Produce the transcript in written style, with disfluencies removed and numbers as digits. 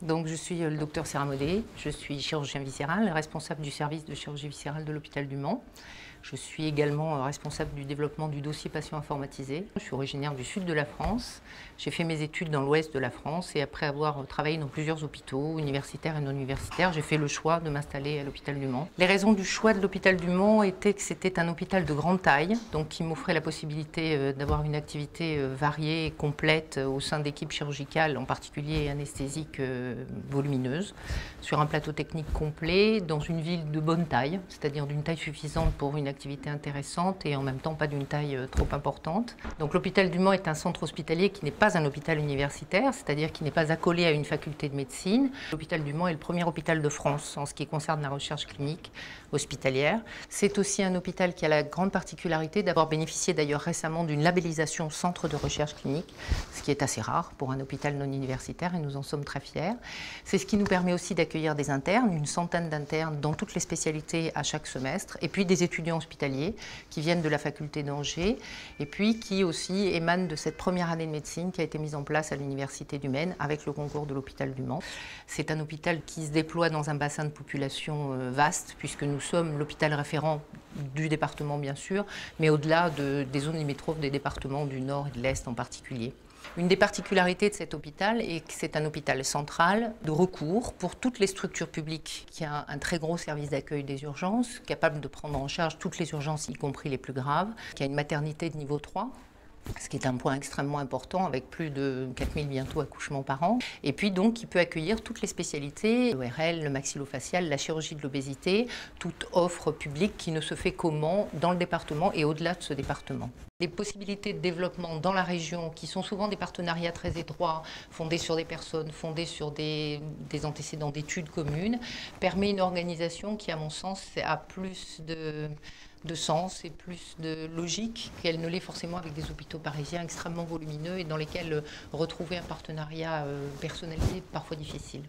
Donc, je suis le docteur Serra Modé, je suis chirurgien viscéral, responsable du service de chirurgie viscérale de l'hôpital du Mans. Je suis également responsable du développement du dossier patient informatisé. Je suis originaire du sud de la France. J'ai fait mes études dans l'ouest de la France et après avoir travaillé dans plusieurs hôpitaux, universitaires et non universitaires, j'ai fait le choix de m'installer à l'hôpital du Mans. Les raisons du choix de l'hôpital du Mans étaient que c'était un hôpital de grande taille, donc qui m'offrait la possibilité d'avoir une activité variée et complète au sein d'équipes chirurgicales, en particulier anesthésiques volumineuses, sur un plateau technique complet, dans une ville de bonne taille, c'est-à-dire d'une taille suffisante pour une activité intéressante et en même temps pas d'une taille trop importante. Donc l'hôpital du Mans est un centre hospitalier qui n'est pas un hôpital universitaire, c'est-à-dire qui n'est pas accolé à une faculté de médecine. L'hôpital du Mans est le premier hôpital de France en ce qui concerne la recherche clinique hospitalière. C'est aussi un hôpital qui a la grande particularité d'avoir bénéficié d'ailleurs récemment d'une labellisation centre de recherche clinique, ce qui est assez rare pour un hôpital non universitaire et nous en sommes très fiers. C'est ce qui nous permet aussi d'accueillir des internes, une centaine d'internes dans toutes les spécialités à chaque semestre, et puis des étudiants hospitaliers qui viennent de la faculté d'Angers et puis qui aussi émanent de cette première année de médecine qui a été mise en place à l'université du Maine avec le concours de l'hôpital du Mans. C'est un hôpital qui se déploie dans un bassin de population vaste puisque nous sommes l'hôpital référent du département bien sûr, mais au-delà des zones limitrophes des départements du Nord et de l'Est en particulier. Une des particularités de cet hôpital est que c'est un hôpital central de recours pour toutes les structures publiques, qui a un très gros service d'accueil des urgences, capable de prendre en charge toutes les urgences, y compris les plus graves, qui a une maternité de niveau 3. Ce qui est un point extrêmement important avec plus de 4000 bientôt accouchements par an. Et puis donc qui peut accueillir toutes les spécialités, l'ORL, le maxillofacial, la chirurgie de l'obésité, toute offre publique qui ne se fait qu'au dans le département et au-delà de ce département. Les possibilités de développement dans la région, qui sont souvent des partenariats très étroits, fondés sur des personnes, fondés sur des antécédents d'études communes, permet une organisation qui, à mon sens, a plus de sens et plus de logique qu'elle ne l'est forcément avec des hôpitaux parisiens extrêmement volumineux et dans lesquels retrouver un partenariat personnalisé est parfois difficile.